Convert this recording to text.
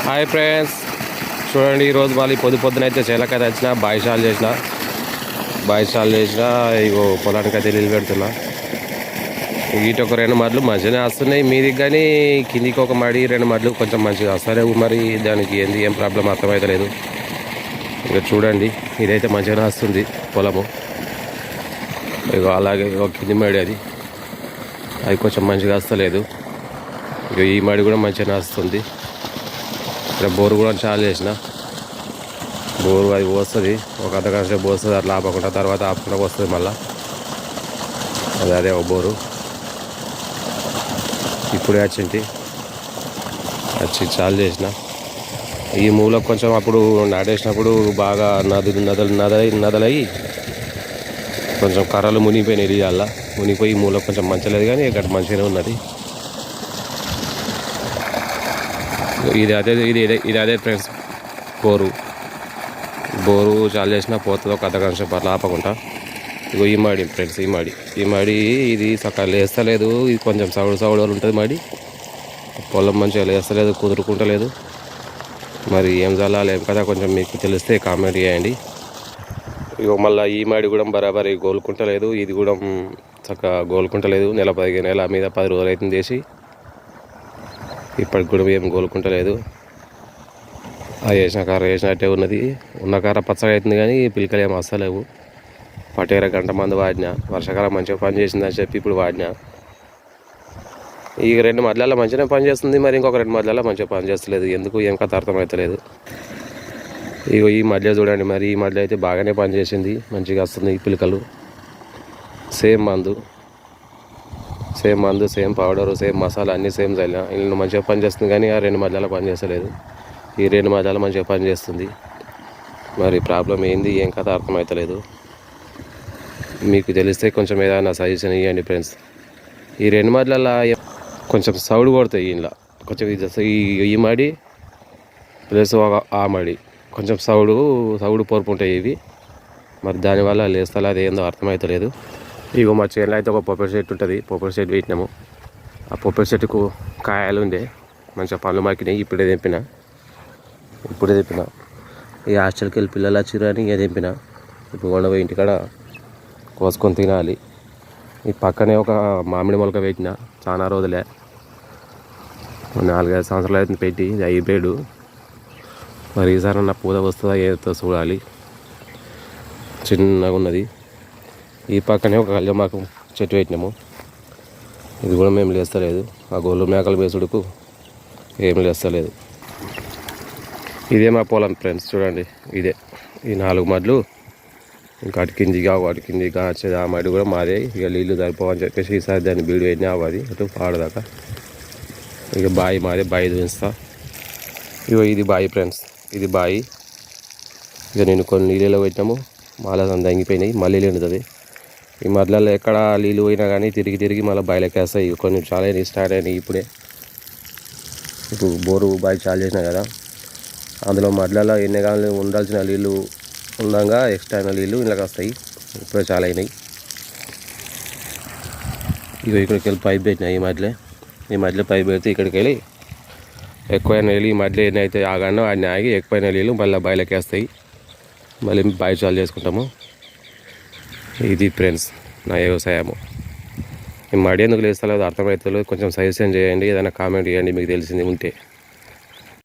Hi friends, చూడండి ఈరోజు మళ్ళీ పొద్దున అయితే చేలకైతే వచ్చిన బాయిషాలు చేసిన ఇగో పొలానికి అయితే నీళ్ళు పెడుతున్నా. ఇటు ఒక 2 మడ్లు మంచిగానే వస్తున్నాయి మీదికి, కానీ కిందికి ఒక మడి 2 మడ్లు కొంచెం మంచిగా వస్తలేవు. మరి దానికి ఏం ప్రాబ్లం అర్థమవుతలేదు. ఇక చూడండి, ఇదైతే మంచిగానే వస్తుంది పొలము. ఇక అలాగే ఒక కింది మడి అది కొంచెం మంచిగా వస్తలేదు. ఇక ఈ మడి కూడా మంచిగానే వస్తుంది. ఇక్కడ బోరు కూడా చాలా చేసిన. బోరు అది పోస్తుంది, ఒక అర్ధగంట సేపు పోస్తుంది, అట్లా ఆపకుండా తర్వాత ఆపకుండా వస్తుంది మళ్ళీ. అదే ఒక బోరు ఇప్పుడే వచ్చి చాలు చేసిన. ఈ మూలకు కొంచెం అప్పుడు నాటేసినప్పుడు బాగా నదలయ్యి కొంచెం కర్రలు మునిగిపోయినాయి. ఇరియాల మునిగిపోయి మూలకు కొంచెం మంచలేదు, కానీ ఇక్కడ మంచిగానే ఉన్నది. ఇది అదే ఫ్రెండ్స్ బోరు చాలు చేసినా పోతుంది, ఒక అర్ధగంట సేపు అట్లా ఆపకుండా. ఇగో ఈ మడి ఫ్రెండ్స్, ఈ మడి ఇది సకాలం లేస్తలేదు. ఇది కొంచెం సౌడు ఉంటుంది మడి. పొలం మంచిగా లేస్తలేదు, కుదురుకుంటలేదు. మరి ఏం చల్లాలి ఏం కదా కొంచెం మీకు తెలిస్తే కామెంట్ చేయండి. ఇగో మళ్ళీ ఈ మడి కూడా బరాబరి గోలుకుంటలేదు. ఇది కూడా చక్కగా గోలుకుంటలేదు. నెల 10 రోజులు అవుతుంది చేసి, ఇప్పటికి కూడా ఏం గోలుకుంటలేదు. అది వేసిన కార వేసినట్టే ఉన్నది. ఉన్న కార పచ్చగా అవుతుంది, కానీ పిలకలు ఏం వస్తలేవు. పటేర గంట మంది వాడినా, వర్షాకాలం మంచిగా పని చేసిందని చెప్పి ఇప్పుడు వాడినా. ఈ 2 మధ్యలో మంచిగానే పని చేస్తుంది, మరి ఇంకొక 2 మధ్యలో మంచిగా పని చేస్తలేదు. ఎందుకు ఏం కథ అర్థమవుతలేదు. ఇగో ఈ మధ్య చూడండి, మరి ఈ మధ్య అయితే బాగానే పని చేసింది, మంచిగా వస్తుంది. ఈ పిలకలు సేమ్ మందు, సేమ్ పౌడరు, సేమ్ మసాలా అన్నీ సేమ్ చల్లిన. ఇల్లు మంచిగా పని చేస్తుంది, కానీ ఆ 2 మధ్యలో పని చేస్తలేదు. ఈ 2 మధ్యలో మంచిగా పని చేస్తుంది. మరి ప్రాబ్లం ఏంది ఏం కథ అర్థమవుతలేదు. మీకు తెలిస్తే కొంచెం ఏదైనా సజెషన్ ఇవ్వండి ఫ్రెండ్స్. ఈ 2 మధ్యలో కొంచెం సౌడు కొడతాయి. ఇంట్లో కొంచెం ఈ మడి ప్లస్ ఆ మడి కొంచెం సౌడు పొరుపు ఉంటాయి ఇవి. మరి దానివల్ల లేస్తలే, అది ఏందో అర్థమవుతలేదు. ఇగో మా చేనులో అయితే ఒక పొప్పడి చెట్టు ఉంటుంది. పొప్పడి చెట్టు పెట్టినాము. ఆ పొప్పడి చెట్టుకు కాయలు ఉండే మంచిగా పళ్ళు మాకినాయి. ఇప్పుడే తెంపిన. ఈ హాస్టల్కి వెళ్ళి పిల్లలు వచ్చిర్రు అని ఇక తెంపిన. ఇప్పుడు కొండపోయి ఇంటికాడ కోసుకొని తినాలి. ఈ పక్కనే ఒక మామిడి మొలక పెట్టిన, చాలా రోజులే, 4-5 సంవత్సరాలు అయితే పెట్టి. ఇది హైబ్రిడ్. మరి ఈసారి నా పూత వస్తుందా ఏదో చూడాలి. చిన్నగా ఉన్నది. ఈ పక్కనే ఒక కళ్యామాకు చెట్టు పెట్టినాము. ఇది కూడా మేము లేస్తలేదు. ఆ గొల్లు మేకలు వేసుడుకు ఏం లేస్తలేదు. ఇదే మా పొలం ఫ్రెండ్స్, చూడండి. ఇదే ఈ 4 మడ్లు. ఇంకా అటు కిందిగా వచ్చేది ఆ మడి కూడా మాదే. ఇక నీళ్ళు సరిపోవని చెప్పేసి ఈసారి దాన్ని బీడు పెట్టినా అవ్వది అటు పాడదాకా. ఇక బావి మాదే, బావి చూపిస్తా. ఇగో ఇది బావి ఫ్రెండ్స్, ఇది బావి. ఇక నేను కొన్ని నీళ్ళలో పెట్టినాము, మాల దంగిపోయినాయి, మళ్ళీ నిండుతుంది. ఈ మధ్యలో ఎక్కడ నీళ్ళు పోయినా కానీ తిరిగి మళ్ళీ బావిలోకి వేస్తాయి. కొన్ని చాలా స్టార్ట్ అయినాయి ఇప్పుడే. ఇప్పుడు బోరు బావి చాలు చేసినా కదా, అందులో మధ్యలో ఎన్ని కాలం ఉండాల్సిన నీళ్ళు ఉండగా ఎక్స్ట్రా అయిన నీళ్ళు ఇళ్ళకి వస్తాయి. ఇప్పుడే చాలా అయినాయి. ఇక ఇక్కడికి వెళ్ళి పైప్ పెట్టినాయి. ఈ మధ్యలో పైప్ పెడితే ఇక్కడికి వెళ్ళి ఎక్కువైన నీళ్ళు ఈ మధ్యలో ఎన్నైతే ఆగానో అన్నీ ఆగి ఎక్కువైన నీళ్ళు మళ్ళీ బావిలోకి వేస్తాయి. మళ్ళీ బావి చాలు చేసుకుంటాము. ఇది ఫ్రెండ్స్ నా వ్యవసాయము. ఈ మడి ఎందుకు లేస్తలేదు అర్థమవుతలేదు. కొంచెం సజెషన్ చేయండి, ఏదైనా కామెంట్ చేయండి మీకు తెలిసింది ఉంటే.